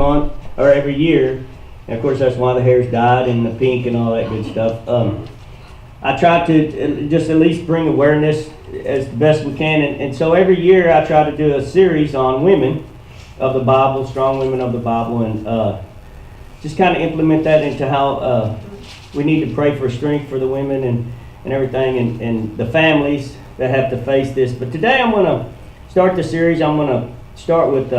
month, or every year, and of course that's why the hair's dyed and the pink and all that good stuff. I try to just at least bring awareness as best we can, and so every year I try to do a series on women of the Bible, strong women of the Bible, and just kind of implement that into how we need to pray for strength for the women and everything, and the families that have to face this. But today I'm going to start the series. I'm going to start with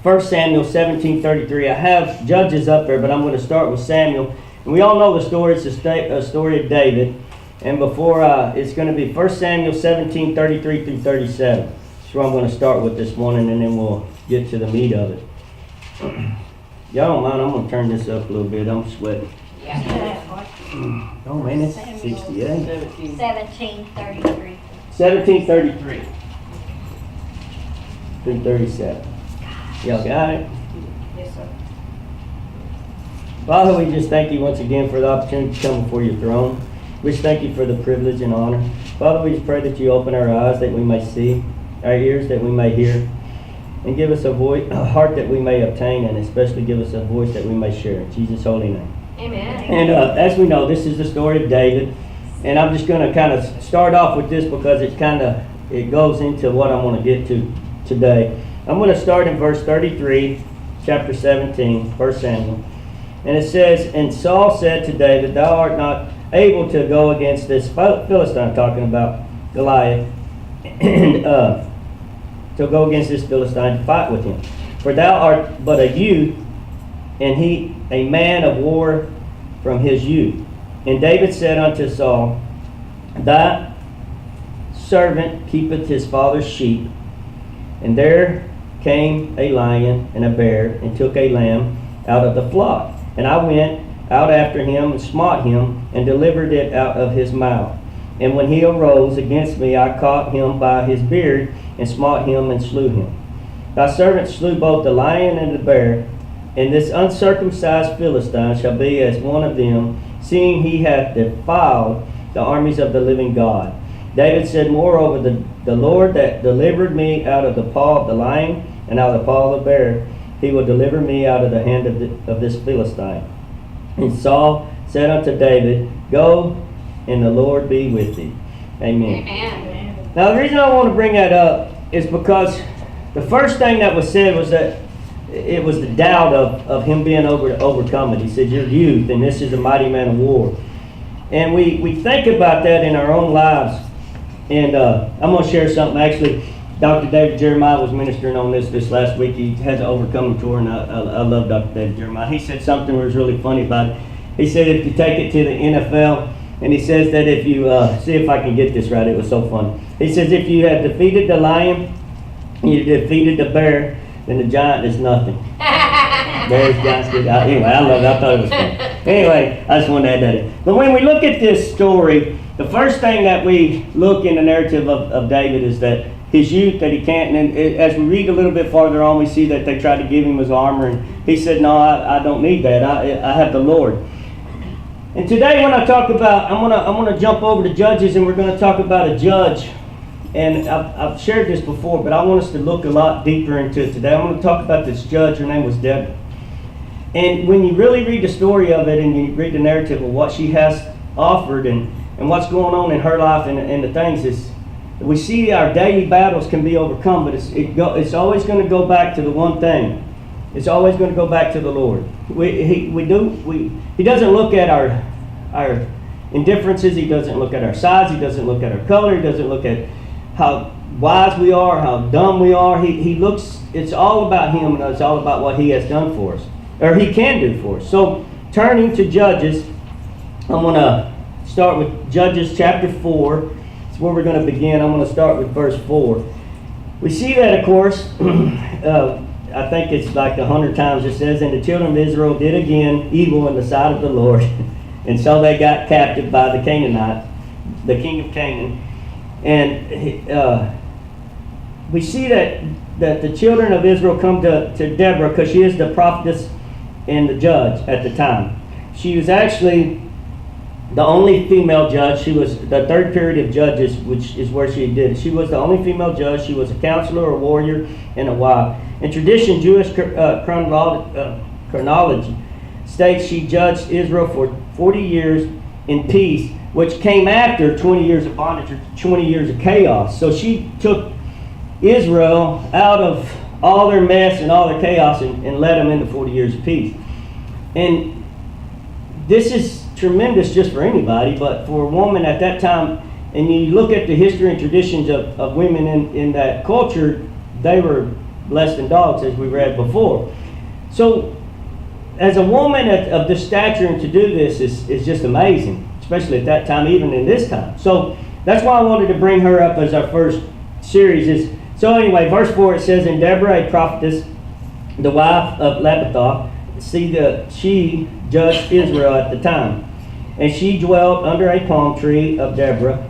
1 Samuel 17:33. I have Judges up there, but I'm going to start with Samuel. And we all know the story. It's a story of David. And before, it's going to be 1 Samuel 17:33 through 37. That's where I'm going to start with this morning, and then we'll get to the meat of it. Y'all don't mind, I'm going to turn this up a little bit. I'm sweating. Oh man, it's 68. 17:33. 17:33 through 37. Y'all got it? Yes, sir. Father, we just thank you once again for the opportunity to come before your throne. We just thank you for the privilege and honor. Father, we just pray that you open our eyes that we may see, our ears that we may hear, and give us a heart that we may obtain, and especially give us a voice that we may share. In Jesus' holy name. Amen. And as we know, this is the story of David. And I'm just going to kind of start off with this because it goes into what I want to get to today. I'm going to start in verse 33, chapter 17, 1 Samuel. And it says, "And Saul said to David, Thou art not able to go against this Philistine," talking about Goliath, and to go against this Philistine to fight with him. "For thou art but a youth, and he a man of war from his youth." And David said unto Saul, "Thy servant keepeth his father's sheep. And there came a lion and a bear, and took a lamb out of the flock. And I went out after him, and smote him, and delivered it out of his mouth. And when he arose against me, I caught him by his beard, and smote him, and slew him. Thy servant slew both the lion and the bear, and this uncircumcised Philistine shall be as one of them, seeing he hath defiled the armies of the living God." David said, "Moreover, the Lord that delivered me out of the paw of the lion and out of the paw of the bear, he will deliver me out of the hand of this Philistine." And Saul said unto David, "Go, and the Lord be with thee." Amen. Amen. Now the reason I want to bring that up is because the first thing that was said was that it was the doubt of him being overcome it. He said, "You're youth, and this is a mighty man of war." And we think about that in our own lives. And I'm going to share something. Actually, Dr. David Jeremiah was ministering on this last week. He has an overcoming tour, and I love Dr. David Jeremiah. He said something that was really funny about it. He said if you take it to the NFL, and he says that if you, see if I can get this right, it was so funny. He says if you have defeated the lion, you defeated the bear, then the giant is nothing. Bears, giants, good. Anyway, I love it. I thought it was funny. Anyway, I just wanted to add that in. But when we look at this story, the first thing that we look in the narrative of David is that his youth, that he can't, and as we read a little bit farther on, we see that they tried to give him his armor, and he said, "No, I don't need that. I have the Lord." And today when I talk about, I'm gonna jump over to Judges, and we're going to talk about a judge. And I've shared this before, but I want us to look a lot deeper into it today. I'm going to talk about this judge. Her name was Deborah. And when you really read the story of it, and you read the narrative of what she has offered and what's going on in her life and the things, is we see our daily battles can be overcome, but it's always going to go back to the one thing. It's always going to go back to the Lord. He doesn't look at our indifferences. He doesn't look at our size. He doesn't look at our color. He doesn't look at how wise we are, how dumb we are. He looks, it's all about him, and it's all about what he has done for us, or he can do for us. So turning to Judges, I'm going to start with Judges chapter 4. It's where we're going to begin. I'm going to start with verse 4. We see that, of course, I think it's like 100 times it says, "And the children of Israel did again evil in the sight of the Lord, and so they got captive by the Canaanite, the king of Canaan." And we see that the children of Israel come to Deborah because she is the prophetess and the judge at the time. She was actually the only female judge. She was the third period of judges, which is where she did it. She was the only female judge. She was a counselor, a warrior, and a wife. In tradition, Jewish chronology states she judged Israel for 40 years in peace, which came after 20 years of bondage or 20 years of chaos. So she took Israel out of all their mess and all their chaos and led them into 40 years of peace. And this is tremendous just for anybody, but for a woman at that time, and you look at the history and traditions of women in that culture, they were less than dogs, as we read before. So as a woman of this stature, and to do this is just amazing, especially at that time, even in this time. So that's why I wanted to bring her up as our first series. So anyway, verse 4, it says, "And Deborah, a prophetess, the wife of Lapithoth, she judged Israel at the time. And she dwelt under a palm tree of Deborah,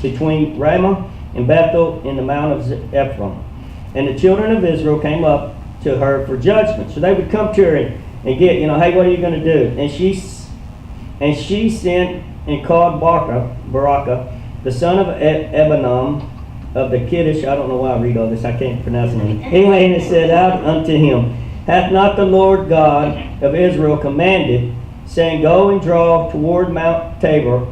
between Ramah and Bethel in the mount of Ephraim. And the children of Israel came up to her for judgment." So they would come to her and get, hey, what are you going to do? And she sent and called Baraka, the son of Ebanam of the Kiddush. I don't know why I read all this. I can't pronounce it. Anyway, and it said out unto him, "Hath not the Lord God of Israel commanded, saying, Go and draw toward Mount Tabor,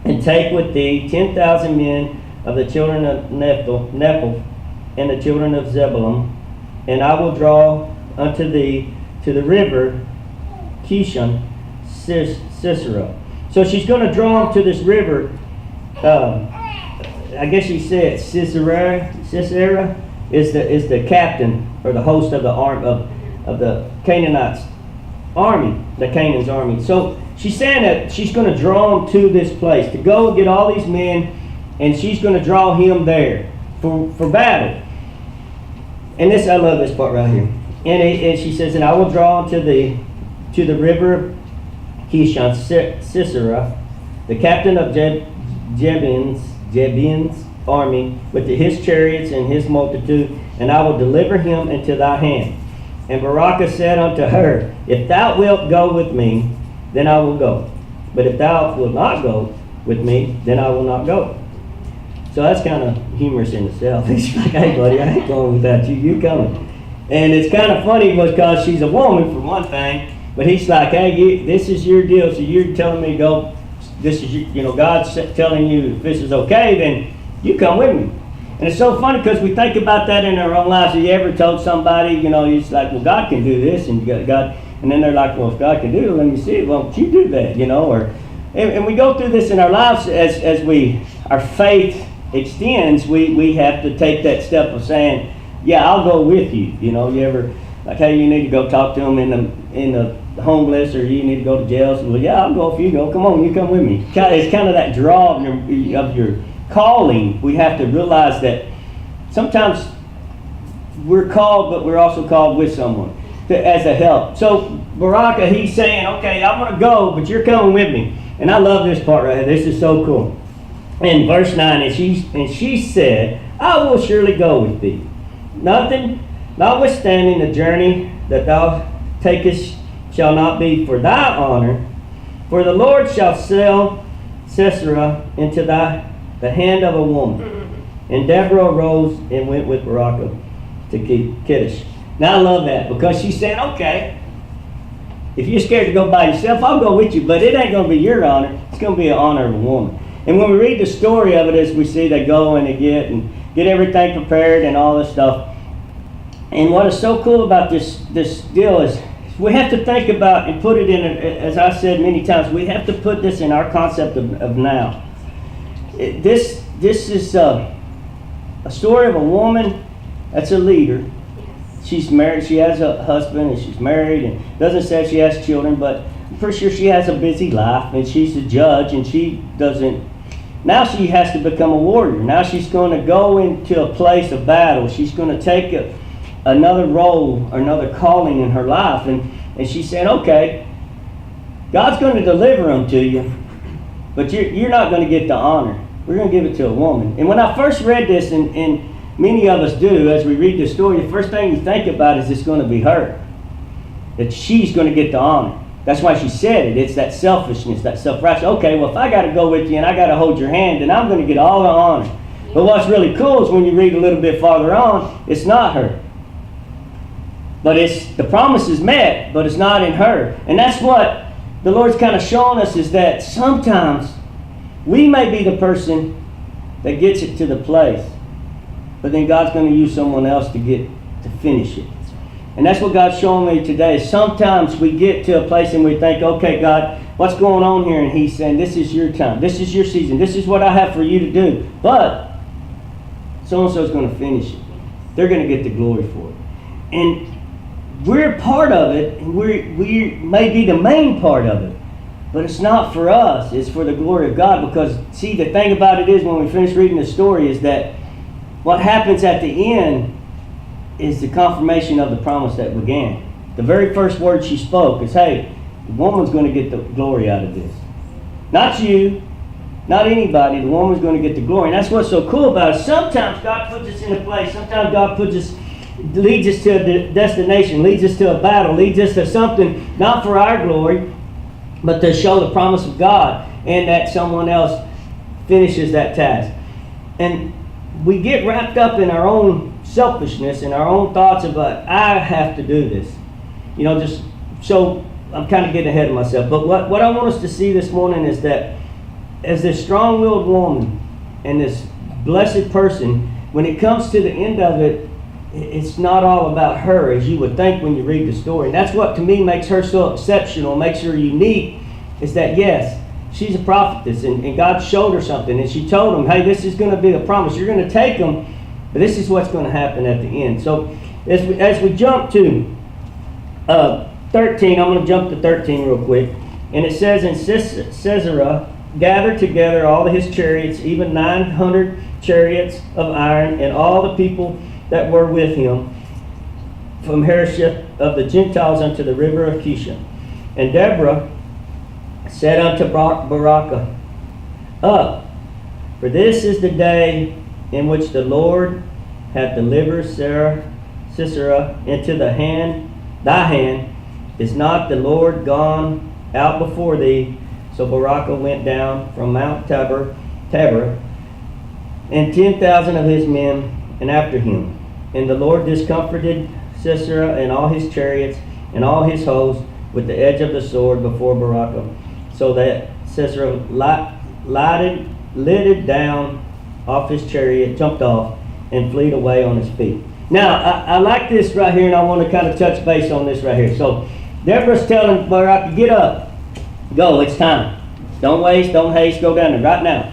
and take with thee 10,000 men of the children of Nephilim and the children of Zebulun, and I will draw unto thee to the river Kishon, Sisera." So she's going to draw them to this river. I guess she said Sisera is the captain or the host of the arm of the Canaanites army, the Canaan's army. So she's saying that she's going to draw them to this place to go and get all these men, and she's going to draw him there for battle. And this, I love this part right here. And she says, "And I will draw to the river Kishon, Sisera, the captain of Jebin's army, with his chariots and his multitude, and I will deliver him into thy hand." And Baraka said unto her, "If thou wilt go with me, then I will go. But if thou wilt not go with me, then I will not go." So that's kind of humorous in itself. He's like, "Hey, buddy, I ain't going without you. You coming." And it's kind of funny because she's a woman, for one thing. But he's like, "Hey, this is your deal. So you're telling me to go. This is, God's telling you if this is okay, then you come with me." And it's so funny because we think about that in our own lives. Have you ever told somebody, it's like, "Well, God can do this," and God, and then they're like, "Well, if God can do it, let me see it. Why don't you do that?" And we go through this in our lives as our faith extends. We have to take that step of saying, "Yeah, I'll go with you." You ever like, "Hey, you need to go talk to them in the homeless, or you need to go to jail." So, "Well, yeah, I'll go if you go. Come on, you come with me." It's kind of that draw of your calling. We have to realize that sometimes we're called, but we're also called with someone as a help. So Baraka, he's saying, "Okay, I'm going to go, but you're coming with me." And I love this part right here. This is so cool. In verse 9, and she said, "I will surely go with thee. Notwithstanding the journey that thou takest shall not be for thy honor, for the Lord shall sell Sisera into the hand of a woman." And Deborah arose and went with Baraka to Kiddush. Now I love that because she's saying, "Okay, if you're scared to go by yourself, I'll go with you, but it ain't going to be your honor. It's going to be an honor of a woman." And when we read the story of it, as we see, they go and they get everything prepared and all this stuff. And what is so cool about this deal is we have to think about and put it in, as I said many times, we have to put this in our concept of now. This is a story of a woman that's a leader. She's married, she has a husband, and she's married, and doesn't say she has children, but I'm pretty sure she has a busy life, and she's a judge, and now she has to become a warrior. Now she's going to go into a place of battle. She's going to take another role, another calling in her life, and she said, "Okay, God's going to deliver them to you, but you're not going to get the honor. We're going to give it to a woman." And when I first read this, and many of us do, as we read this story, the first thing you think about is it's going to be her. That she's going to get the honor. That's why she said it. It's that selfishness, that self-righteousness. Okay, well, if I got to go with you and I got to hold your hand, then I'm going to get all the honor. But what's really cool is when you read a little bit farther on, it's not her. But it's the promise is met, but it's not in her. And that's what the Lord's kind of showing us, is that sometimes we may be the person that gets it to the place, but then God's going to use someone else to finish it. And that's what God's showing me today. Sometimes we get to a place and we think, okay, God, what's going on here? And He's saying, this is your time. This is your season. This is what I have for you to do. But so-and-so is going to finish it. They're going to get the glory for it. And we're part of it, and we may be the main part of it. But it's not for us. It's for the glory of God. Because, see, the thing about it is, when we finish reading the story, is that what happens at the end is the confirmation of the promise that began. The very first word she spoke is, hey, the woman's going to get the glory out of this. Not you, not anybody. The woman's going to get the glory. And that's what's so cool about it. Sometimes God puts us in a place. Sometimes God leads us to a destination, leads us to a battle, leads us to something not for our glory, but to show the promise of God, and that someone else finishes that task. And we get wrapped up in our own selfishness and our own thoughts about, I have to do this. Just so I'm kind of getting ahead of myself. But what I want us to see this morning is that as this strong-willed woman and this blessed person, when it comes to the end of it, it's not all about her, as you would think when you read the story. And that's what, to me, makes her so exceptional, makes her unique, is that, yes, she's a prophetess, and God showed her something, and she told him, hey, this is going to be the promise. You're going to take them, but this is what's going to happen at the end. So as we jump to 13, I'm going to jump to 13 real quick. And it says, in Sisera gathered together all of his chariots, even 900 chariots of iron, and all the people that were with him, from Harosheth of the Gentiles unto the river of Kishon. And Deborah said unto Barakah, up, for this is the day in which the Lord hath delivered Sisera into thy hand. Is not the Lord gone out before thee? So Barakah went down from Mount Tabor, and 10,000 of his men, and after him. And the Lord discomforted Sisera and all his chariots and all his hosts with the edge of the sword before Barakah, so that Sisera lighted down off his chariot, jumped off, and fled away on his feet. Now, I like this right here, and I want to kind of touch base on this right here. So, Deborah's telling Barakah, get up, go, it's time. Don't waste, don't haste, go down there right now.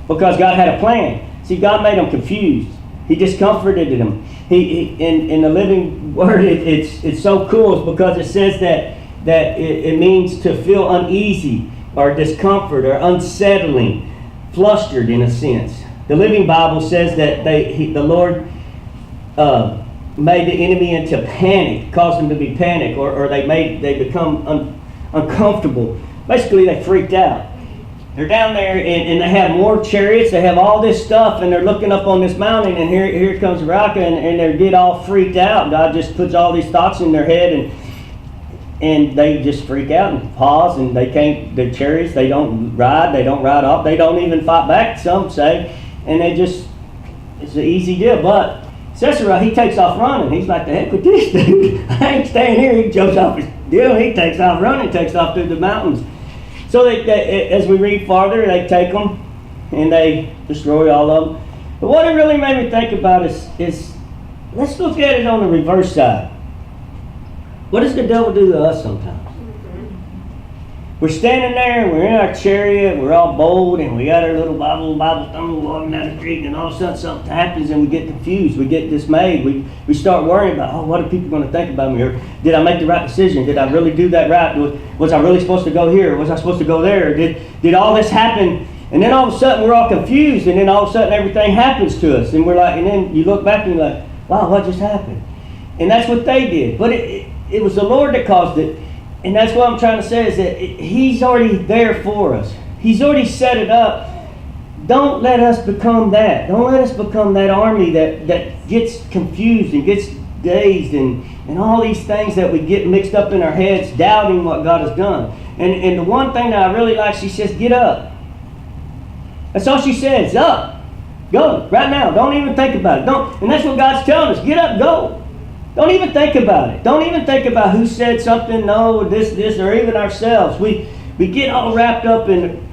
Because God had a plan. See, God made him confused. He discomforted him. In the Living Word, it's so cool, it's because it says that it means to feel uneasy or discomfort or unsettling, flustered in a sense. The Living Bible says that the Lord made the enemy into panic, caused them to be panic, or they become uncomfortable. Basically, they freaked out. They're down there, and they have more chariots. They have all this stuff, and they're looking up on this mountain, and here comes Barakah, and they get all freaked out. God just puts all these thoughts in their head, and they just freak out and pause, and they can't. The chariots, they don't ride off, they don't even fight back. Some say, and it's an easy deal. But Sisera, he takes off running. He's like, the heck with this dude. I ain't staying here. He jumps off his deal. He takes off running, takes off through the mountains. So they, as we read farther, they take them and they destroy all of them. But what it really made me think about is let's look at it on the reverse side. What does the devil do to us sometimes? We're standing there, we're in our chariot, we're all bold, and we got our little Bible thumb walking down the street, and all of a sudden something happens, and we get confused, we get dismayed, we start worrying about, what are people going to think about me? Or did I make the right decision? Did I really do that right? Was I really supposed to go here? Was I supposed to go there? Did all this happen? And then all of a sudden we're all confused, and then all of a sudden everything happens to us, and we're like, and then you look back and you're like, wow, what just happened? And that's what they did. But it was the Lord that caused it. And that's what I'm trying to say, is that He's already there for us. He's already set it up. Don't let us become that. Don't let us become that army that gets confused and gets dazed and all these things that we get mixed up in our heads, doubting what God has done. And the one thing that I really like, she says, get up. That's all she says, up. Go, right now. Don't even think about it. And that's what God's telling us. Get up, go. Don't even think about it. Don't even think about who said something, no, this, or even ourselves. We get all wrapped up in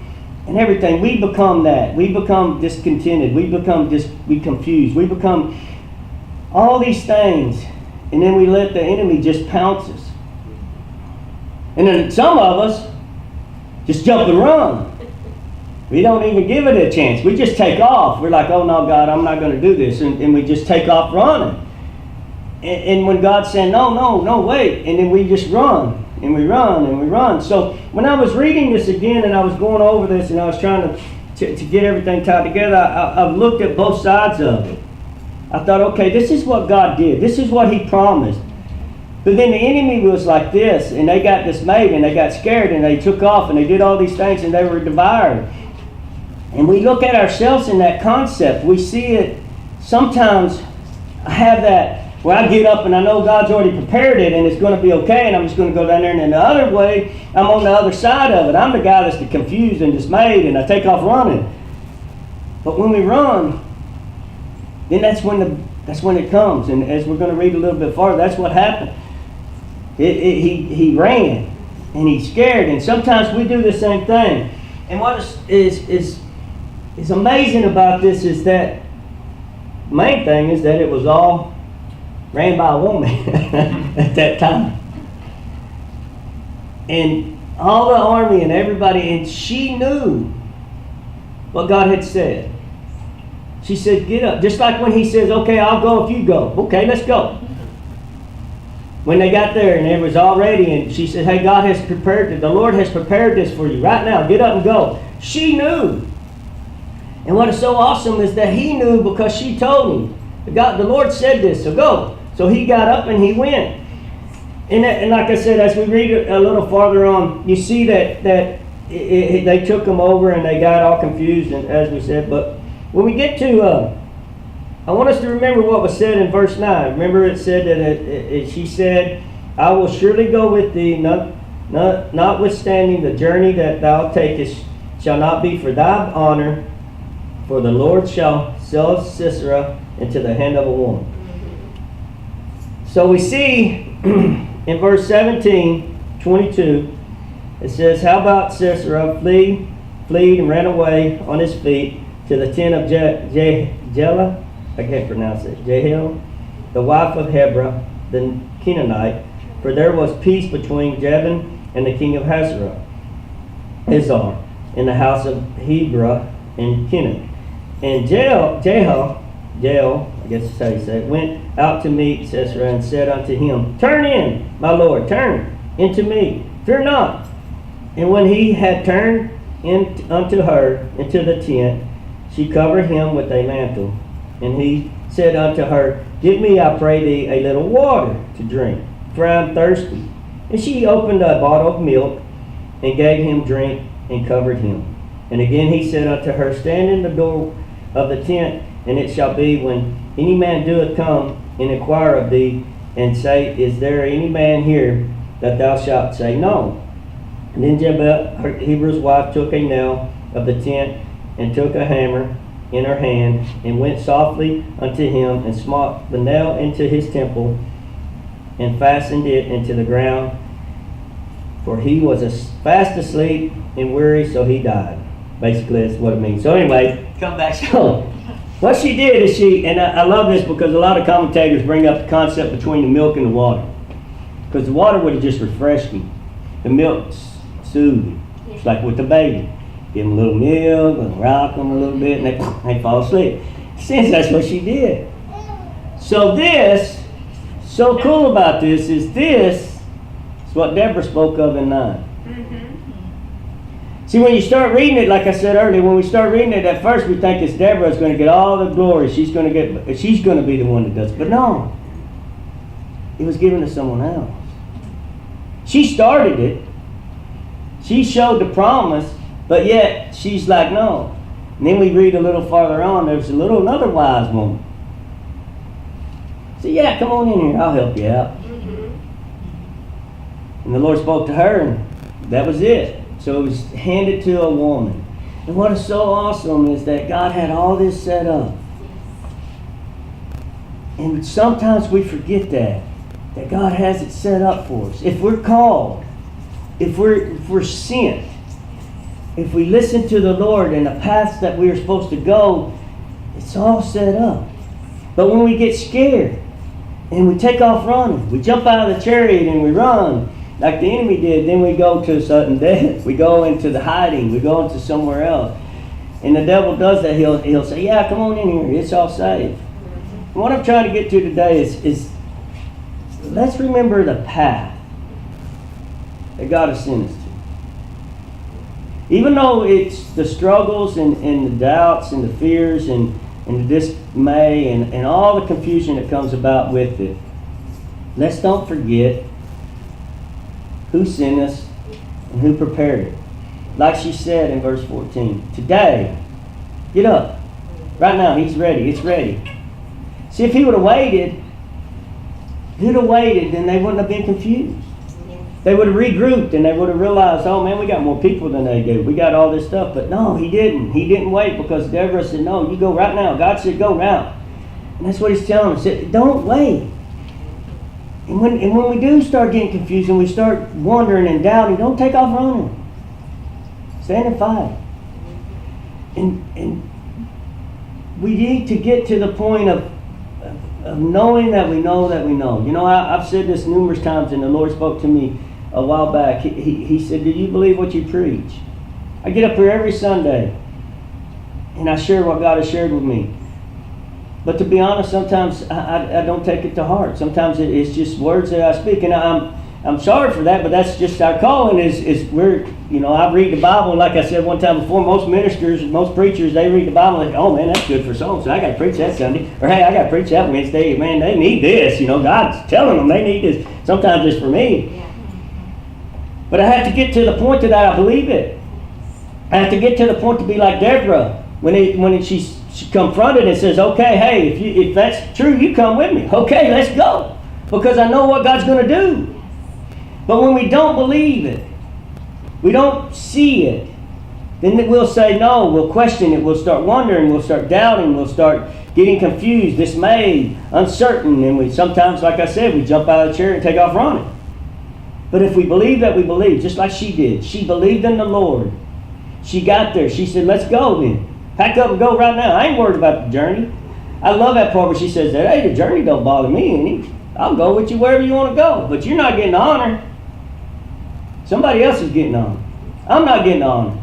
everything. We become that. We become discontented. We confused. We become all these things. And then we let the enemy just pounce us. And then some of us just jump and run. We don't even give it a chance. We just take off. We're like, oh no, God, I'm not going to do this. And we just take off running. And when God's saying, no, wait. And then we just run. And we run and we run. So when I was reading this again and I was going over this and I was trying to get everything tied together, I've looked at both sides of it. I thought, okay, this is what God did. This is what He promised. But then the enemy was like this, and they got dismayed, and they got scared, and they took off, and they did all these things, and they were devoured. And we look at ourselves in that concept. We see it sometimes. I have that where I get up and I know God's already prepared it and it's going to be okay, and I'm just going to go down there. And then the other way, I'm on the other side of it. I'm the guy that's confused and dismayed, and I take off running. But when we run, then that's when it comes. And as we're going to read a little bit farther, that's what happened. He ran and he's scared, and sometimes we do the same thing. And what is amazing about this is that the main thing is that it was all ran by a woman at that time. And all the army and everybody, and she knew what God had said. She said, get up. Just like when He says, okay, I'll go if you go. Okay, let's go. When they got there and it was all ready, and she said, hey, God has prepared it. The Lord has prepared this for you right now. Get up and go. She knew. And what is so awesome is that He knew because she told him. The Lord said this, so go. So he got up and he went. And like I said, as we read a little farther on, you see that they took him over and they got all confused, and as we said. But when we get to, I want us to remember what was said in verse 9. Remember it said that she said, I will surely go with thee, notwithstanding the journey that thou takest shall not be for thy honor, for the Lord shall sell Sisera into the hand of a woman. So we see in verse 17, 22, it says, how about Sisera fled and ran away on his feet to the tent of Jael, I can't pronounce it, Jael, the wife of Heber, the Canaanite, for there was peace between Jabin and the king of Hazor, in the house of Heber in Canaan. And Jael, I guess that's how you say it, went out to meet Sisera and said unto him, turn in, my lord, turn into me, fear not. And when he had turned in unto her into the tent, she covered him with a mantle. And he said unto her, give me, I pray thee, a little water to drink, for I am thirsty. And she opened a bottle of milk and gave him drink and covered him. And again he said unto her, stand in the door of the tent, and it shall be when any man doeth come and inquire of thee, and say, is there any man here, that thou shalt say no. And then Jebel, her Heber's wife, took a nail of the tent, and took a hammer in her hand, and went softly unto him, and smote the nail into his temple, and fastened it into the ground, for he was fast asleep and weary, so he died. Basically, that's what it means. So anyway, come back. So what she did is and I love this because a lot of commentators bring up the concept between the milk and the water. Because the water would have just refreshed him. The milk soothed him. It's like with the baby. Give him a little milk and rock them a little bit, and they fall asleep. Since that's what she did. So so cool about this is what Deborah spoke of in 9. See, when you start reading it, like I said earlier, when we start reading it, at first we think it's Deborah's going to get all the glory. She's going to be the one that does it. But no. It was given to someone else. She started it. She showed the promise, but yet she's like, no. And then we read a little farther on, there's another wise woman. I said, yeah, come on in here. I'll help you out. And the Lord spoke to her, and that was it. So it was handed to a woman. And what is so awesome is that God had all this set up. And sometimes we forget that God has it set up for us. If we're called, if we're sent, if we listen to the Lord and the paths that we are supposed to go, it's all set up. But when we get scared and we take off running, we jump out of the chariot and we run like the enemy did, then we go to sudden death. We go into the hiding. We go into somewhere else. And the devil does that. He'll say, yeah, come on in here. It's all safe. And what I'm trying to get to today is let's remember the path that God has sent us to. Even though it's the struggles and the doubts and the fears and the dismay and all the confusion that comes about with it, let's don't forget who sent us and who prepared it. Like she said in verse 14, today, get up. Right now, he's ready. It's ready. See, if he would have waited, then they wouldn't have been confused. They would have regrouped and they would have realized, oh man, we got more people than they do. We got all this stuff. But no, he didn't. He didn't wait because Deborah said, no, you go right now. God said, go now. And that's what he's telling us. He said, don't wait. And when we do start getting confused and we start wondering and doubting, don't take off running. Stand and fight. And we need to get to the point of knowing that we know that we know. You know, I've said this numerous times, and the Lord spoke to me a while back. He said, do you believe what you preach? I get up here every Sunday, and I share what God has shared with me. But to be honest, sometimes I don't take it to heart. Sometimes it's just words that I speak, and I'm sorry for that, but that's just our calling is we're, you know, I read the Bible, like I said one time before, most ministers, most preachers, they read the Bible and think, oh man, that's good for so I got to preach that Sunday. Or hey, I got to preach that Wednesday. Man, they need this. You know, God's telling them they need this. Sometimes it's for me. Yeah. But I have to get to the point that I believe it. I have to get to the point to be like Deborah when she's confronted and says, okay, hey, if that's true, you come with me. Okay, let's go. Because I know what God's going to do. But when we don't believe it, we don't see it, then we'll say no, we'll question it, we'll start wondering, we'll start doubting, we'll start getting confused, dismayed, uncertain, and we sometimes, like I said, we jump out of the chair and take off running. But if we believe that we believe, just like she did, she believed in the Lord. She got there. She said, let's go then. Pack up and go right now. I ain't worried about the journey. I love that part where she says that, hey, the journey don't bother me any. I'll go with you wherever you want to go. But you're not getting honor. Somebody else is getting honor. I'm not getting honor.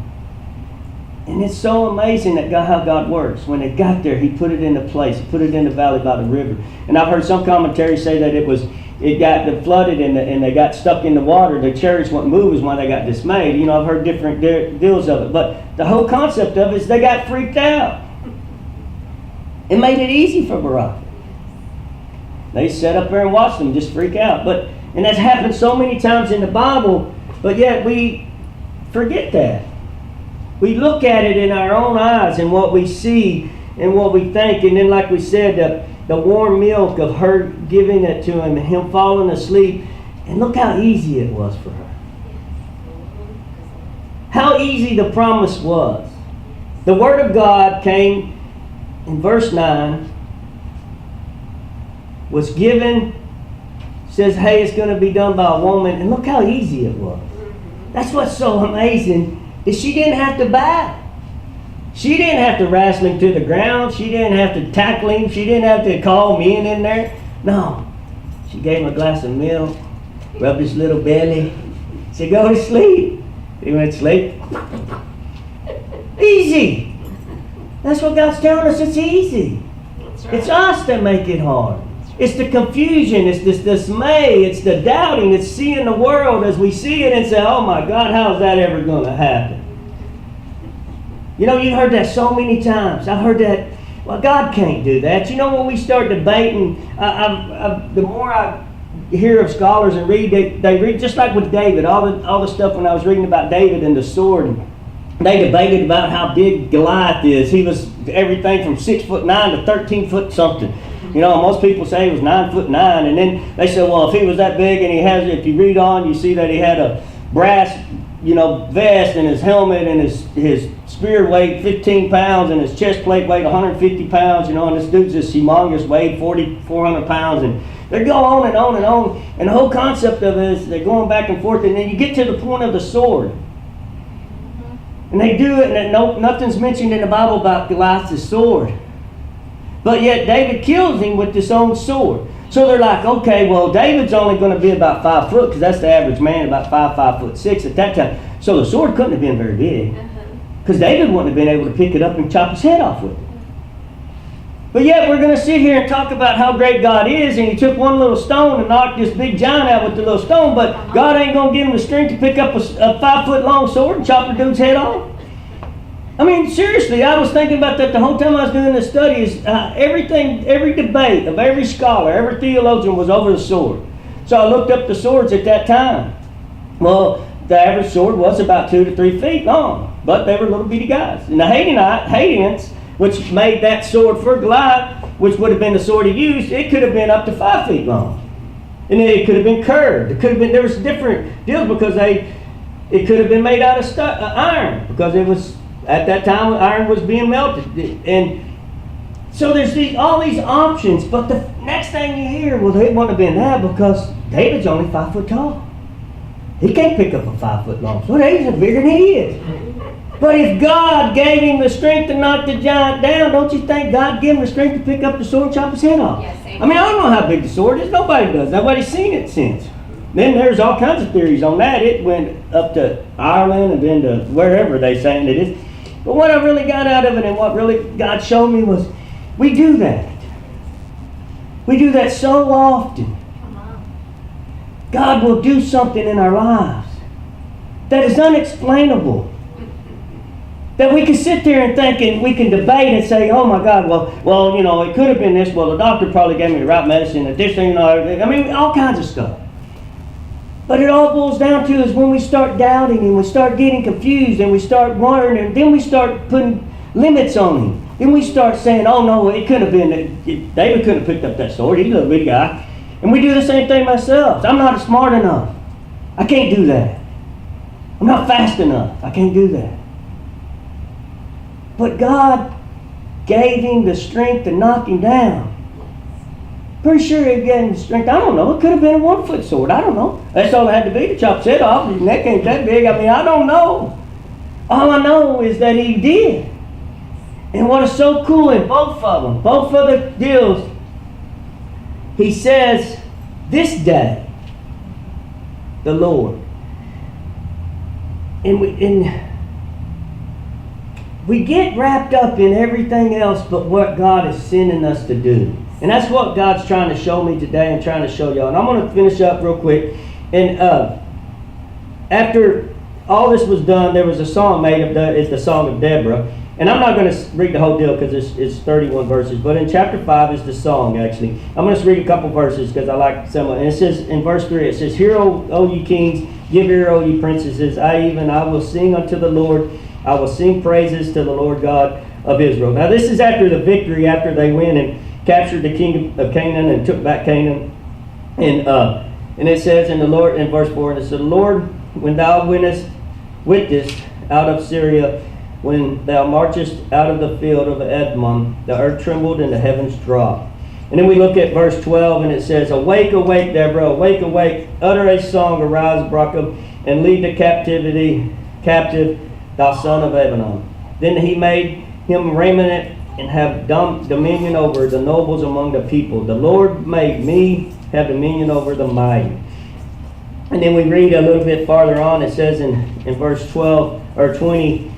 And it's so amazing that how God works. When they got there, he put it into place. He put it in the valley by the river. And I've heard some commentaries say that it got flooded and they got stuck in the water. The chariots wouldn't move is why they got dismayed. You know, I've heard different deals of it. But the whole concept of it is they got freaked out. It made it easy for Barak. They sat up there and watched them just freak out. And that's happened so many times in the Bible, but yet we forget that. We look at it in our own eyes and what we see and what we think. And then like we said, the warm milk of her giving it to him and him falling asleep. And look how easy it was for her. How easy the promise was. The word of God came in verse 9, was given, says, hey, it's going to be done by a woman. And look how easy it was. That's what's so amazing, is she didn't have to battle. She didn't have to wrestle him to the ground. She didn't have to tackle him. She didn't have to call men in there. No. She gave him a glass of milk, rubbed his little belly, said, go to sleep. He went to sleep. Easy. That's what God's telling us. It's easy. Right. It's us that make it hard. It's the confusion. It's this dismay. It's the doubting. It's seeing the world as we see it and say, oh my God, how is that ever going to happen? You know, you've heard that so many times. I've heard that, well, God can't do that. You know, when we start debating, the more I hear of scholars and read, they read, just like with David, all the stuff when I was reading about David and the sword, they debated about how big Goliath is. He was everything from 6'9" to 13 foot something. You know, most people say he was 9'9", and then they say, well, if he was that big and he has, if you read on, you see that he had a brass, vest and his helmet and his spear weighed 15 pounds and his chest plate weighed 150 pounds, and this dude's just humongous, weighed 400 pounds, and they go on and on and on, and the whole concept of it is they're going back and forth, and then you get to the point of the sword. And they do it, and nothing's mentioned in the Bible about Goliath's sword. But yet David kills him with his own sword. So they're like, okay, well, David's only going to be about 5 foot, because that's the average man, about 5'6" at that time. So the sword couldn't have been very big, because David wouldn't have been able to pick it up and chop his head off with it. But yet we're going to sit here and talk about how great God is, and he took one little stone and knocked this big giant out with the little stone, but God ain't going to give him the strength to pick up a 5 foot long sword and chop the dude's head off. I mean, seriously, I was thinking about that the whole time I was doing this study. Every debate of every scholar, every theologian was over the sword. So I looked up the swords at that time. Well, the average sword was about 2 to 3 feet long, but they were little bitty guys. And the Hadeans, which made that sword for Goliath, which would have been the sword he used, it could have been up to 5 feet long. And it could have been curved. There was different deals because it could have been made out of iron, because it was, at that time, iron was being melted. And so there's all these options, but the next thing you hear, well, they wouldn't have been that because David's only 5 foot tall. He can't pick up a 5 foot long sword. David's bigger than he is. But if God gave him the strength to knock the giant down, don't you think God gave him the strength to pick up the sword and chop his head off? Yes, I mean, I don't know how big the sword is. Nobody does. Nobody's seen it since. Then there's all kinds of theories on that. It went up to Ireland and then to wherever they're saying it is. But what I really got out of it and what really God showed me was we do that. We do that so often. God will do something in our lives that is unexplainable. That we can sit there and think, and we can debate and say, oh my God, well, it could have been this. Well, the doctor probably gave me the right medicine. And this thing, I mean, all kinds of stuff. But it all boils down to is when we start doubting and we start getting confused and we start wondering, and then we start putting limits on him. Then we start saying, oh no, it couldn't have been, David couldn't have picked up that sword. He's a little big guy. And we do the same thing ourselves. I'm not smart enough. I can't do that. I'm not fast enough. I can't do that. But God gave him the strength to knock him down. Pretty sure he gave him the strength. I don't know. It could have been a 1 foot sword. I don't know. That's all it had to be to chop his head off. His neck ain't that big. I mean, I don't know. All I know is that he did. And what is so cool in both of them, both of the deals, he says, this day, the Lord. And we get wrapped up in everything else but what God is sending us to do. And that's what God's trying to show me today and trying to show y'all. And I'm going to finish up real quick. And after all this was done, there was a song made of it's the Song of Deborah. And I'm not going to read the whole deal because it's 31 verses. But in chapter 5 is the song, actually. I'm going to read a couple verses because I like some of it. And it says, in verse 3, it says, Hear, O ye kings, give ear, O ye princesses. I will sing unto the Lord. I will sing praises to the Lord God of Israel. Now this is after the victory, after they went and captured the king of Canaan and took back Canaan. And it says in the Lord, in verse 4, and it said, Lord, when thou wentest out of Syria, when thou marchest out of the field of Edom, the earth trembled and the heavens dropped. And then we look at verse 12 and it says, Awake, awake, Deborah, awake, awake, utter a song, arise, Barak, and lead the captive, thou son of Lebanon. Then he made him raiment and have dominion over the nobles among the people. The Lord made me have dominion over the mighty. And then we read a little bit farther on, it says in verse 12 or 21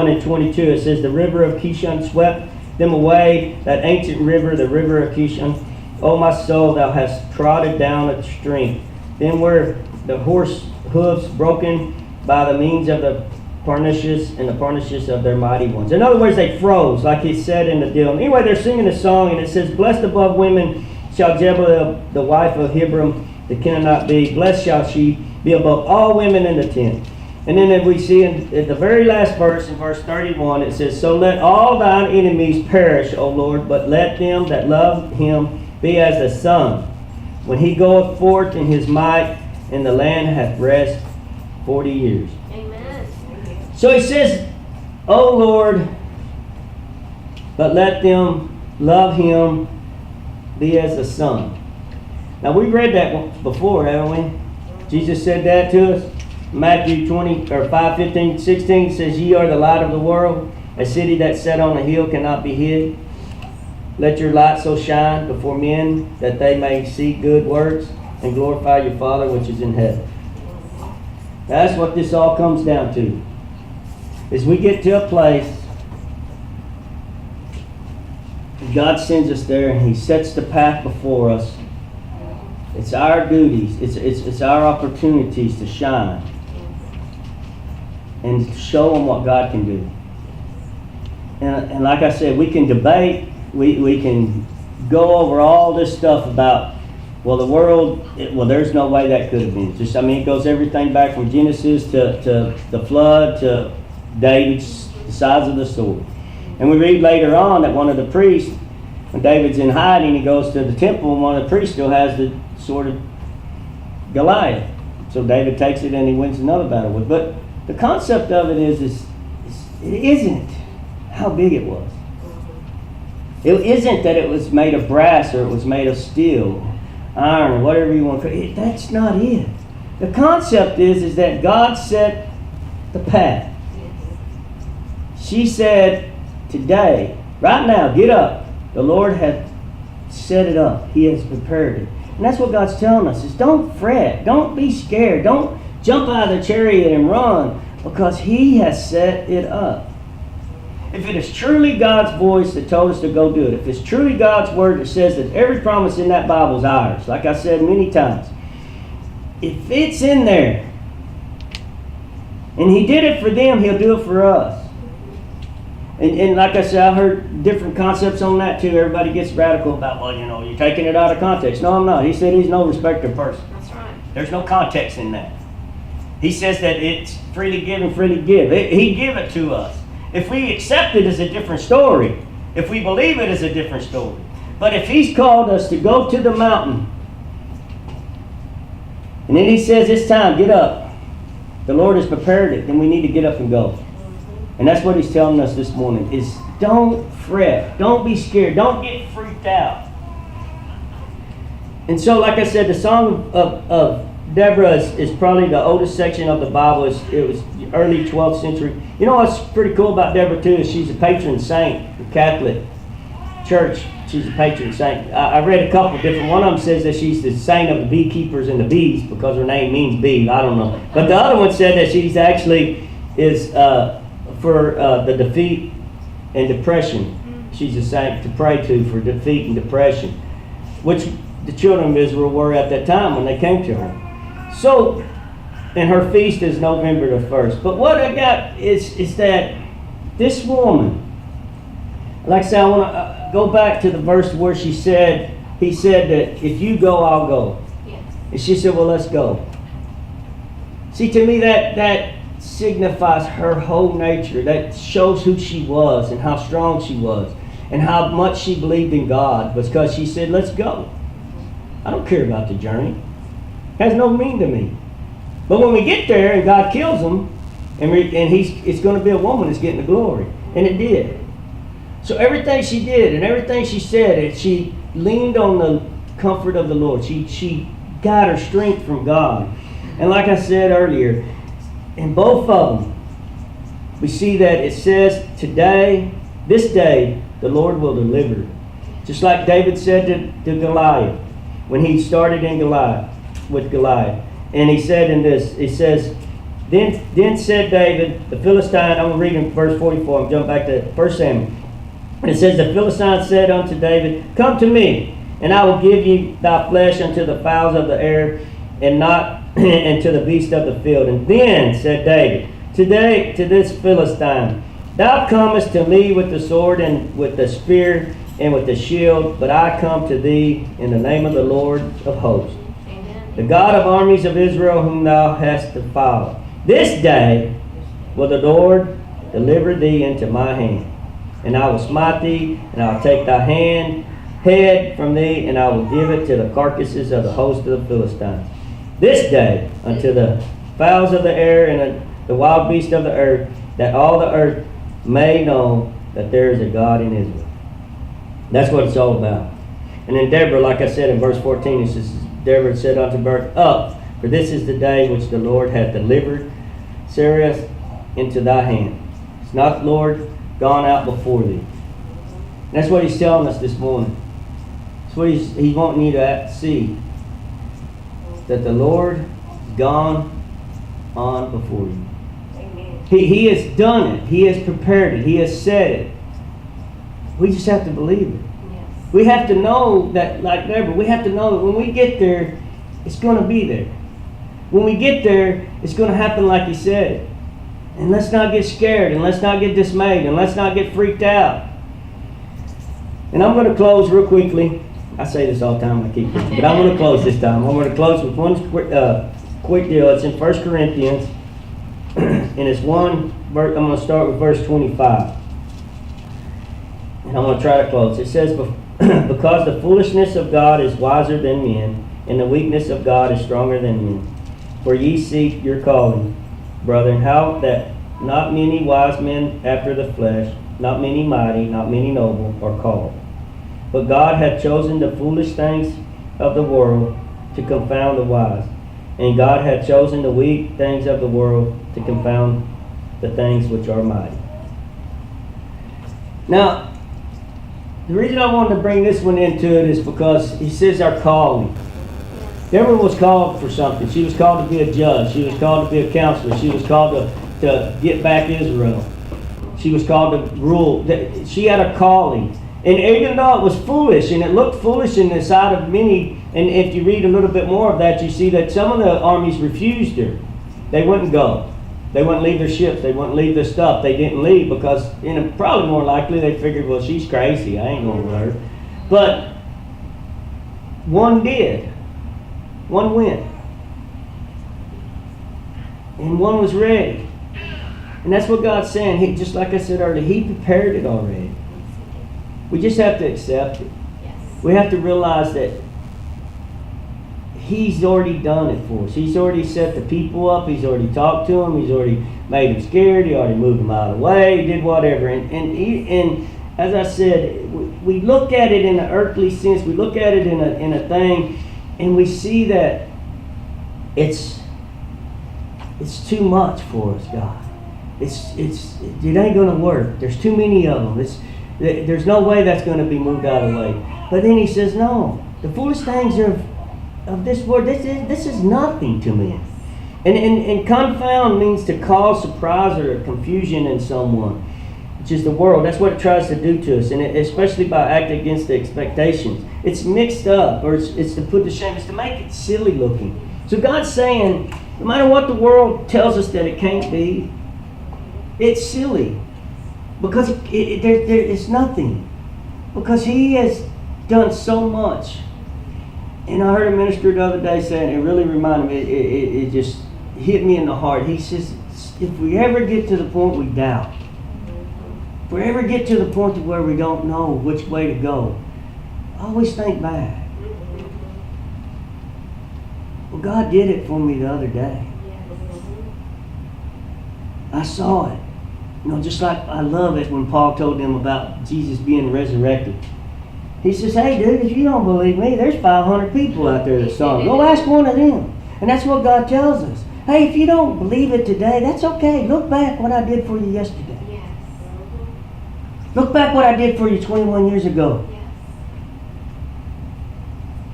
and 22, it says, The river of Kishon swept them away, that ancient river, the river of Kishon. O my soul, thou hast trodden down its strength. Then were the horse hoofs broken by the means of the parnishes and the parnishes of their mighty ones. In other words, they froze, like he said in the deal. Anyway, they're singing a song, and it says, Blessed above women shall Jezebel, the wife of Hebron, the Canaanite be. Blessed shall she be above all women in the tent. And then we see in the very last verse, in verse 31, it says, So let all thine enemies perish, O Lord, but let them that love him be as the sun, when he goeth forth in his might, and the land hath rest 40 years. Amen. So he says, O Lord, but let them love him be as the sun. Now we read that before, haven't we? Jesus said that to us. Matthew 20 or 5:15-16 says, Ye are the light of the world. A city that set on a hill cannot be hid. Let your light so shine before men that they may see good works and glorify your Father which is in heaven. That's what this all comes down to. Is we get to a place, God sends us there and He sets the path before us. It's our duties, it's our opportunities to shine and show them what God can do. And like I said, we can debate, we can go over all this stuff about, well, the world, there's no way that could have been. Just, it goes everything back from Genesis to the flood to David's, the size of the sword. And we read later on that one of the priests, when David's in hiding, he goes to the temple, and one of the priests still has the sword of Goliath. So David takes it and he wins another battle with it. But the concept of it is it isn't how big it was. It isn't that it was made of brass or it was made of steel, iron, or whatever you want to call it. That's not it. The concept is that God set the path. She said, today, right now, get up. The Lord hath set it up. He has prepared it. And that's what God's telling us, is don't fret. Don't be scared. Don't jump out of the chariot and run, because He has set it up. If it is truly God's voice that told us to go do it, if it's truly God's word that says that every promise in that Bible is ours, like I said many times, if it's in there, and He did it for them, He'll do it for us. And like I said, I heard different concepts on that too. Everybody gets radical about, well, you're taking it out of context. No, I'm not. He said He's no respecter of person. That's right. There's no context in that. He says that it's freely given, freely give. He give it to us. If we accept it, it's a different story. If we believe it, it's a different story. But if He's called us to go to the mountain, and then He says, it's time, get up. The Lord has prepared it, then we need to get up and go. And that's what He's telling us this morning, is don't fret. Don't be scared. Don't get freaked out. And so, like I said, the Song of Deborah is probably the oldest section of the Bible. It was early 12th century. You know what's pretty cool about Deborah too is she's a patron saint of the Catholic Church. She's a patron saint. I read a couple different. One of them says that she's the saint of the beekeepers and the bees because her name means bee. I don't know. But the other one said that she's actually is for the defeat and depression. She's a saint to pray to for defeat and depression, which the children of Israel were at that time when they came to her. So, and her feast is November the 1st. But what I got is that this woman, like I said, I want to go back to the verse where he said that if you go, I'll go. Yes. And she said, well, let's go. See, to me, that signifies her whole nature. That shows who she was and how strong she was and how much she believed in God, because she said, let's go. I don't care about the journey. It has no meaning to me. But when we get there and God kills them, it's going to be a woman that's getting the glory. And it did. So everything she did and everything she said, she leaned on the comfort of the Lord. She got her strength from God. And like I said earlier, in both of them, we see that it says today, this day, the Lord will deliver. Just like David said to Goliath when he started with Goliath. And he said in this, it says, Then said David, the Philistine, I'm reading verse 44, I'm jumping back to 1 Samuel. And it says, the Philistine said unto David, Come to me, and I will give you thy flesh unto the fowls of the air, and not and to the beasts of the field. And then said David, Today to this Philistine, thou comest to me with the sword and with the spear and with the shield, but I come to thee in the name of the Lord of hosts, the God of armies of Israel, whom thou hast defiled. This day will the Lord deliver thee into my hand, and I will smite thee, and I will take thy head from thee, and I will give it to the carcasses of the host of the Philistines. This day unto the fowls of the air and the wild beasts of the earth, that all the earth may know that there is a God in Israel. That's what it's all about. And then Deborah, like I said in verse 14, it says, Deborah said unto Barak, Up, for this is the day which the Lord hath delivered Syria into thy hand. It's not the Lord gone out before thee. And that's what he's telling us this morning. That's what he's wanting you to see. That the Lord gone on before you. Amen. He has done it. He has prepared it. He has said it. We just have to believe it. Yes. We have to know that, like Deborah, we have to know that when we get there, it's going to be there. When we get there, it's going to happen like he said. And let's not get scared, and let's not get dismayed, and let's not get freaked out. And I'm going to close real quickly. I say this all the time, I keep preaching, but I'm going to close this time. I'm going to close with one quick deal. It's in 1 Corinthians, and it's one verse. I'm going to start with verse 25. And I'm going to try to close. It says, because the foolishness of God is wiser than men, and the weakness of God is stronger than men. For ye seek your calling, brethren, how that not many wise men after the flesh, not many mighty, not many noble, are called. But God hath chosen the foolish things of the world to confound the wise. And God hath chosen the weak things of the world to confound the things which are mighty. Now, the reason I wanted to bring this one into it is because he says our calling. Deborah was called for something. She was called to be a judge. She was called to be a counselor. She was called to get back Israel. She was called to rule. She had a calling. And even though it was foolish, and it looked foolish in the sight of many, and if you read a little bit more of that, you see that some of the armies refused her. They wouldn't go. They wouldn't leave their ships. They wouldn't leave their stuff. They didn't leave because, probably more likely, they figured, well, she's crazy. I ain't going with her. But one did. One went. And one was ready. And that's what God's saying. He, just like I said earlier, He prepared it already. We just have to accept it. Yes. We have to realize that He's already done it for us. He's already set the people up. He's already talked to them. He's already made them scared. He already moved them out of the way. He did whatever. And as I said, we look at it in an earthly sense. We look at it in a thing, and we see that it's too much for us, God. It ain't going to work. There's too many of them. There's no way that's going to be moved out of the way. But then He says, no. The foolish things of this world, this is nothing to me. And confound means to cause surprise or confusion in someone, which is the world. That's what it tries to do to us, and especially by acting against the expectations. It's mixed up, or it's to put to shame. It's to make it silly looking. So God's saying, no matter what the world tells us that it can't be, it's silly. Because it's nothing. Because He has done so much. And I heard a minister the other day saying, it really reminded me, it just hit me in the heart. He says, if we ever get to the point we doubt, if we ever get to the point to where we don't know which way to go, always think back. Well, God did it for me the other day. I saw it. Just like I love it when Paul told them about Jesus being resurrected. He says, hey dude, if you don't believe me, there's 500 people out there that saw him. Go ask one of them. And that's what God tells us. Hey, if you don't believe it today, that's okay. Look back what I did for you yesterday. Yes. Look back what I did for you 21 years ago. Yes.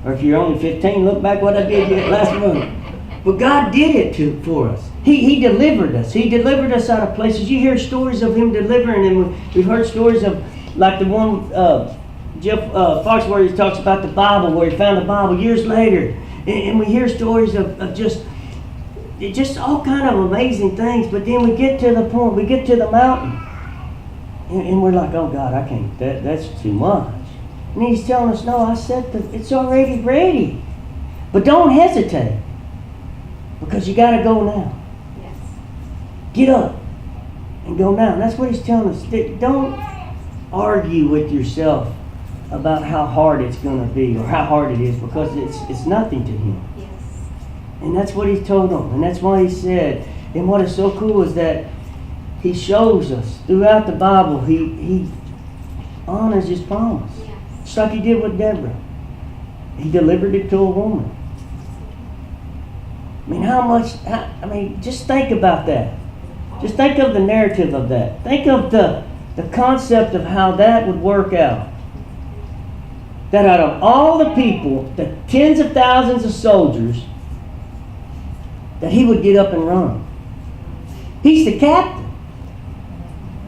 Or if you're only 15, look back what I did last month. But God did it for us. He delivered us. He delivered us out of places. You hear stories of Him delivering, and we've heard stories of, like the one Jeff Foxworthy talks about the Bible, where he found the Bible years later. And we hear stories of just all kind of amazing things. But then we get to the point, we get to the mountain, and we're like, oh God, I can't, that's too much. And He's telling us, no, I said it's already ready. But don't hesitate, because you got to go now. Yes. Get up and go now. And that's what he's telling us. Don't argue with yourself about how hard it's going to be or how hard it is, because it's nothing to him. Yes. And that's what he told them. And that's why he said, and what is so cool is that he shows us throughout the Bible, he honors his promise. Yes. Just like he did with Deborah. He delivered it to a woman. I mean, just think about that. Just think of the narrative of that. Think of the concept of how that would work out. That out of all the people, the tens of thousands of soldiers, that he would get up and run. He's the captain.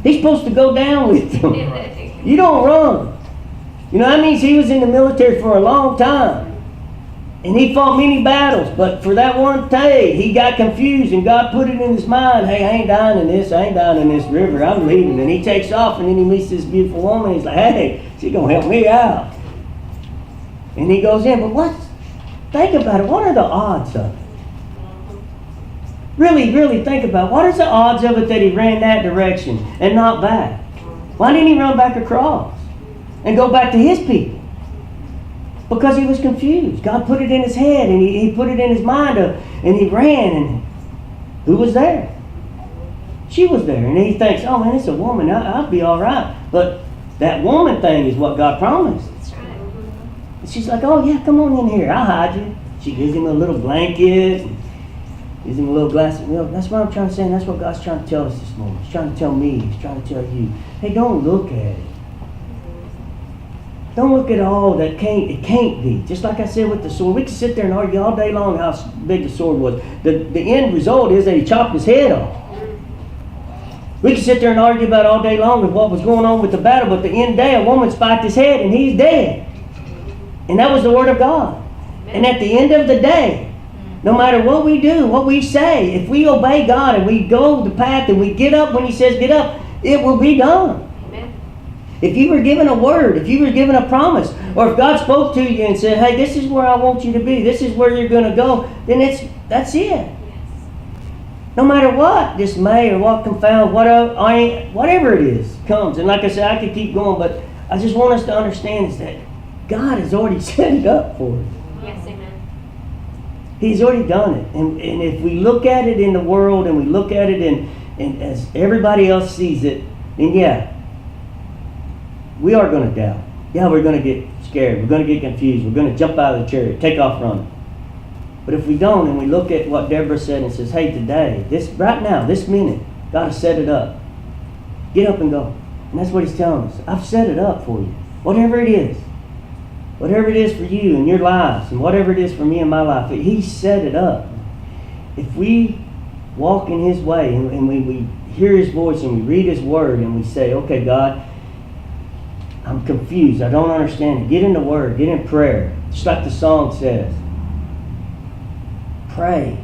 He's supposed to go down with them. You don't run. You know, that means he was in the military for a long time. And he fought many battles, but for that one day, he got confused, and God put it in his mind, hey, I ain't dying in this, I ain't dying in this river, I'm leaving. And he takes off, and then he meets this beautiful woman, and he's like, hey, she's going to help me out. And he goes in, but think about it, what are the odds of it? Really, really think about it. What is the odds of it that he ran that direction and not back? Why didn't he run back across and go back to his people? Because he was confused. God put it in his head, and he put it in his mind, and he ran, and who was there? She was there. And he thinks, oh man, it's a woman, I'll be all right. But that woman thing is what God promised. That's right. And she's like, oh yeah, come on in here, I'll hide you. She gives him a little blanket, and gives him a little glass of milk. That's what I'm trying to say, and that's what God's trying to tell us this morning. He's trying to tell me, he's trying to tell you, hey, don't look at it. Don't look at all that it can't be. Just like I said with the sword, we can sit there and argue all day long how big the sword was. The end result is that he chopped his head off. We can sit there and argue about all day long with what was going on with the battle, but the end day, a woman spiked his head and he's dead. And that was the word of God. And at the end of the day, no matter what we do, what we say, if we obey God and we go the path and we get up when he says get up, it will be done. If you were given a word, if you were given a promise, or if God spoke to you and said, hey, this is where I want you to be, this is where you're going to go, then that's it. Yes. No matter what dismay or what confound, whatever it is, comes. And like I said, I could keep going, but I just want us to understand is that God has already set it up for us. Yes, amen. He's already done it. And if we look at it in the world and we look at it and as everybody else sees it, then yeah, we are going to doubt. Yeah, we're going to get scared. We're going to get confused. We're going to jump out of the chariot, take off running. But if we don't, and we look at what Deborah said and says, hey, today, right now, this minute, God has set it up. Get up and go. And that's what he's telling us. I've set it up for you. Whatever it is. Whatever it is for you in your lives, and whatever it is for me in my life, he set it up. If we walk in his way, and we hear his voice, and we read his word, and we say, okay, God, I'm confused. I don't understand it. Get in the word. Get in prayer. Just like the song says. Pray.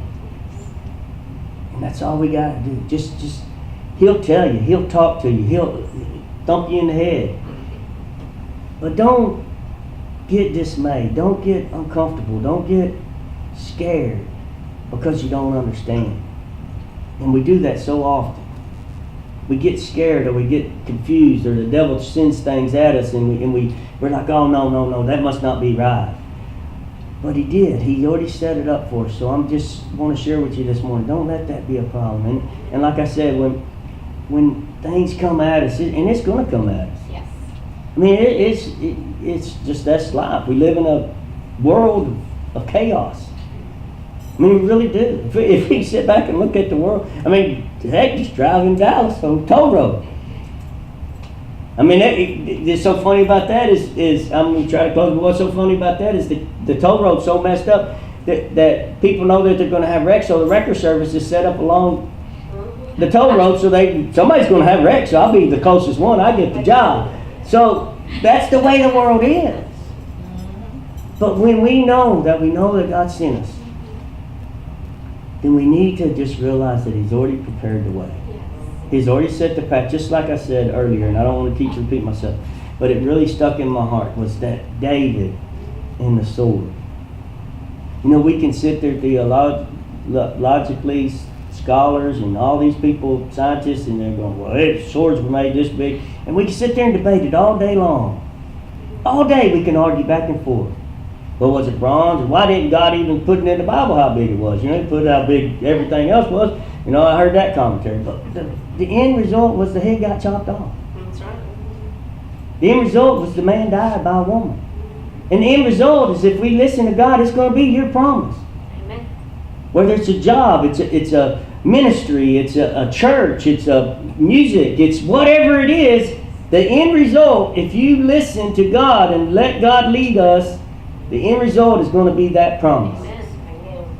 And that's all we got to do. Just he'll tell you. He'll talk to you. He'll thump you in the head. But don't get dismayed. Don't get uncomfortable. Don't get scared because you don't understand. And we do that so often. We get scared or we get confused or the devil sends things at us and we're like, oh, no, that must not be right. But he did. He already set it up for us. So I'm just want to share with you this morning. Don't let that be a problem. And like I said, when things come at us, and it's going to come at us. Yes. I mean, it's just that's life. We live in a world of chaos. I mean, we really do. If we sit back and look at the world, I mean, heck, just driving Dallas on toll road. I mean, it's so funny about that is I'm going to try to close, but what's so funny about that is the toll road's so messed up that people know that they're going to have wrecks, so the wrecker service is set up along the toll road so somebody's going to have wrecks, so I'll be the closest one, I get the job. So that's the way the world is. But when we know that God sent us, then we need to just realize that he's already prepared the way. He's already set the path, just like I said earlier, and I don't want to repeat myself, but it really stuck in my heart was that David and the sword. You know, we can sit there theologically scholars and all these people, scientists, and they're going, well, swords were made this big. And we can sit there and debate it all day long. All day we can argue back and forth. Well, was it bronze? And why didn't God even put it in the Bible how big it was? You know, he put how big everything else was. You know, I heard that commentary. But the end result was the head got chopped off. That's right. The end result was the man died by a woman. And the end result is if we listen to God, it's going to be your promise. Amen. Whether it's a job, it's a ministry, it's a church, it's a music, it's whatever it is, the end result, if you listen to God and let God lead us, the end result is going to be that promise. Amen. Amen.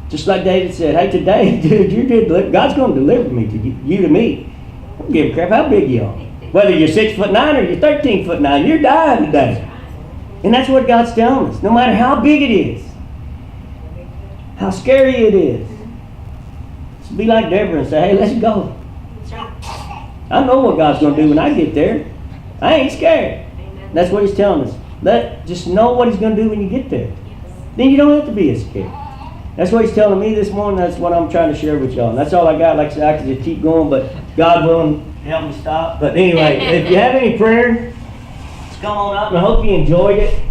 Just like David said, hey, today, dude, God's going to deliver me to you to me. I don't give a crap how big you are. Whether you're 6'9" or you're 13'9", you're dying today. And that's what God's telling us. No matter how big it is, how scary it is, just be like Deborah and say, hey, let's go. That's right. I know what God's going to do when I get there. I ain't scared. Amen. That's what he's telling us. Just know what he's going to do when you get there. Yes. Then you don't have to be as scared. That's what he's telling me this morning. That's what I'm trying to share with y'all. And that's all I got. Like I said, I could just keep going, but God willing, help me stop. But anyway, if you have any prayer, just come on up, and I hope you enjoyed it.